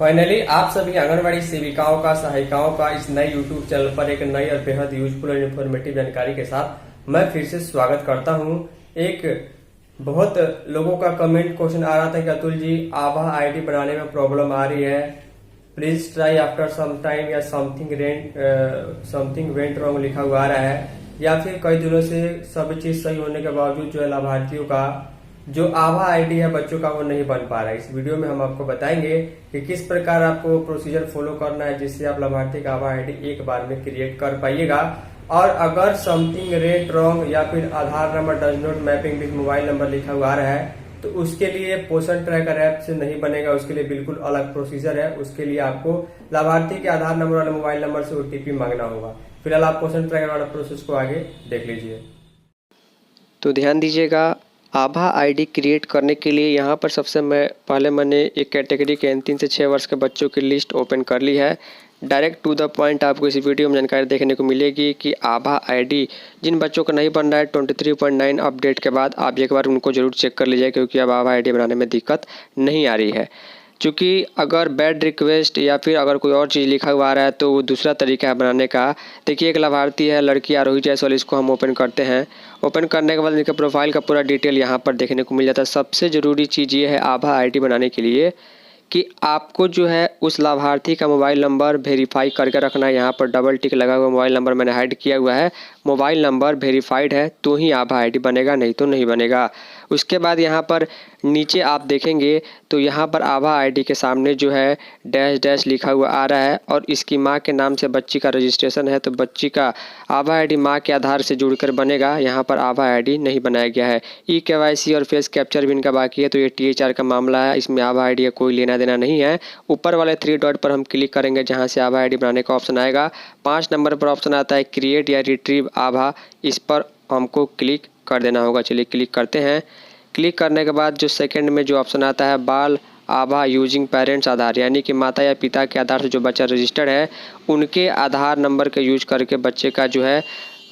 Finally आप सभी आंगनबाड़ी सेविकाओं का सहायिकाओं का इस नए यूट्यूब चैनल पर एक नई और बेहद यूजफुल और इन्फॉर्मेटिव जानकारी के साथ मैं फिर से स्वागत करता हूं। एक बहुत लोगों का कमेंट क्वेश्चन आ रहा था कि अतुल जी आभा आईडी बनाने में प्रॉब्लम आ रही है, please try after some time या समथिंग वेंट रॉन्ग लिखा हुआ आ रहा है, या फिर कई दिनों से सभी चीज सही होने के बावजूद जो है लाभार्थियों का जो आभा आईडी है बच्चों का वो नहीं बन पा रहा है। इस वीडियो में हम आपको बताएंगे कि किस प्रकार आपको प्रोसीजर फॉलो करना है जिससे आप लाभार्थी का आभा आईडी एक बार में क्रिएट कर पाइएगा। और अगर समथिंग रेट रॉन्ग या फिर Aadhaar number does not mapping with mobile number लिखा हुआ आ रहा है तो उसके लिए पोषण ट्रैकर ऐप से नहीं बनेगा, उसके लिए बिल्कुल अलग प्रोसीजर है। उसके लिए आपको लाभार्थी के आधार नंबर वाले मोबाइल नंबर से ओटीपी मांगना होगा। फिलहाल आप पोषण ट्रैकर वाला प्रोसेस को आगे देख लीजिए। तो ध्यान दीजिएगा, आभा आईडी क्रिएट करने के लिए यहाँ पर सबसे पहले मैंने एक कैटेगरी के 3 से 6 वर्ष के बच्चों की लिस्ट ओपन कर ली है। डायरेक्ट टू द पॉइंट आपको इस वीडियो में जानकारी देखने को मिलेगी कि आभा आईडी जिन बच्चों का नहीं बन रहा है 23.9 अपडेट के बाद आप एक बार उनको जरूर चेक कर लीजिए, क्योंकि अब आभा आईडी बनाने में दिक्कत नहीं आ रही है। चूँकि अगर बैड रिक्वेस्ट या फिर अगर कोई और चीज़ लिखा हुआ आ रहा है तो वो दूसरा तरीका है बनाने का। देखिए, एक लाभार्थी है लड़की आरोही जायसवाल, इसको हम ओपन करते हैं। ओपन करने के बाद इनके प्रोफाइल का पूरा डिटेल यहाँ पर देखने को मिल जाता है। सबसे ज़रूरी चीज़ ये है आभा आईडी बनाने के लिए कि आपको जो है उस लाभार्थी का मोबाइल नंबर वेरीफाई करके रखना है। यहाँ पर डबल टिक लगा हुआ मोबाइल नंबर मैंने हाइड किया हुआ है। मोबाइल नंबर वेरीफाइड है तो ही आभा आईडी बनेगा, नहीं तो नहीं बनेगा। उसके बाद यहाँ पर नीचे आप देखेंगे तो यहाँ पर आभा आईडी के सामने जो है डैश डैश लिखा हुआ आ रहा है और इसकी माँ के नाम से बच्ची का रजिस्ट्रेशन है, तो बच्ची का आभा आईडी माँ के आधार से जुड़कर बनेगा। यहाँ पर आभा आईडी नहीं बनाया गया है। KYC और फेस कैप्चर भी इनका बाकी है, तो ये THR का मामला है, इसमें आभा आईडी का कोई लेना देना नहीं है। ऊपर वाले 3 डॉट पर हम क्लिक करेंगे जहाँ से आभा आईडी बनाने का ऑप्शन आएगा। 5 नंबर पर ऑप्शन आता है क्रिएट या रिट्रीव आभा, इस पर हमको क्लिक कर देना होगा। चलिए क्लिक करते हैं। क्लिक करने के बाद जो सेकंड में जो ऑप्शन आता है बाल आभा यूजिंग पेरेंट्स आधार, यानी कि माता या पिता के आधार से जो बच्चा रजिस्टर्ड है उनके आधार नंबर के यूज करके बच्चे का जो है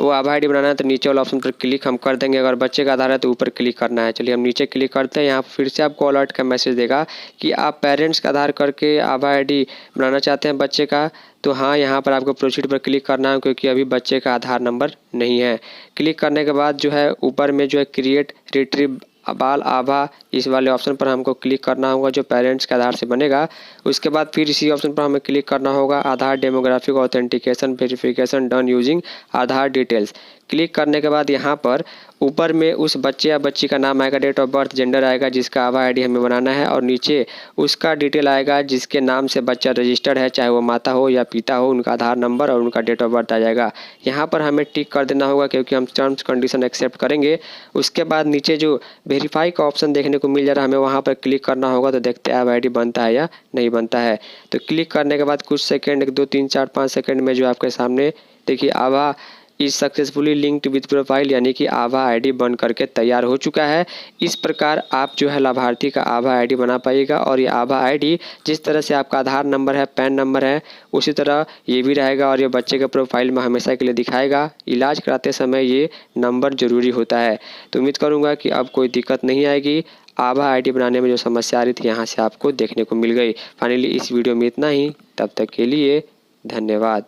वो आभा आईडी बनाना है। तो नीचे वाला ऑप्शन पर क्लिक हम कर देंगे। अगर बच्चे का आधार है तो ऊपर क्लिक करना है। चलिए हम नीचे क्लिक करते हैं। यहाँ फिर से आपको अलर्ट का मैसेज देगा कि आप पेरेंट्स का आधार करके आभा आईडी बनाना चाहते हैं बच्चे का, तो हाँ यहाँ पर आपको प्रोसीड पर क्लिक करना है, क्योंकि अभी बच्चे का आधार नंबर नहीं है। क्लिक करने के बाद जो है ऊपर में जो है क्रिएट रिट्रीव बाल आभा, इस वाले ऑप्शन पर हमको क्लिक करना होगा जो पेरेंट्स के आधार से बनेगा। उसके बाद फिर इसी ऑप्शन पर हमें क्लिक करना होगा Aadhaar demographic authentication verification done using Aadhaar details. Click करने के बाद यहाँ पर ऊपर में उस बच्चे या बच्ची का नाम आएगा, डेट ऑफ बर्थ, जेंडर आएगा जिसका आभा आईडी हमें बनाना है, और नीचे उसका डिटेल आएगा जिसके नाम से बच्चा रजिस्टर्ड है, चाहे वो माता हो या पिता हो, उनका आधार नंबर और उनका डेट ऑफ बर्थ आ जाएगा। यहाँ पर हमें टिक कर देना होगा क्योंकि हम टर्म्स कंडीशन एक्सेप्ट करेंगे। उसके बाद नीचे जो वेरीफाई का ऑप्शन देखने को मिल जा रहा है हमें वहाँ पर क्लिक करना होगा, तो देखते हैं आभा आईडी बनता है या नहीं बनता है। तो क्लिक करने के बाद कुछ सेकंड 1 2 3 4 5 सेकंड में जो आपके सामने देखिए आभा is successfully linked with profile, यानी कि आभा आईडी बन करके तैयार हो चुका है। इस प्रकार आप जो है लाभार्थी का आभा आईडी बना पाइएगा। और ये आभा आईडी जिस तरह से आपका आधार नंबर है, पैन नंबर है, उसी तरह ये भी रहेगा और ये बच्चे के प्रोफाइल में हमेशा के लिए दिखाएगा। इलाज कराते समय ये नंबर जरूरी होता है। तो उम्मीद करूँगा कि अब कोई दिक्कत नहीं आएगी। आभा आईडी बनाने में जो समस्या आ रही थी यहाँ से आपको देखने को मिल गई। फाइनली इस वीडियो में इतना ही, तब तक के लिए धन्यवाद।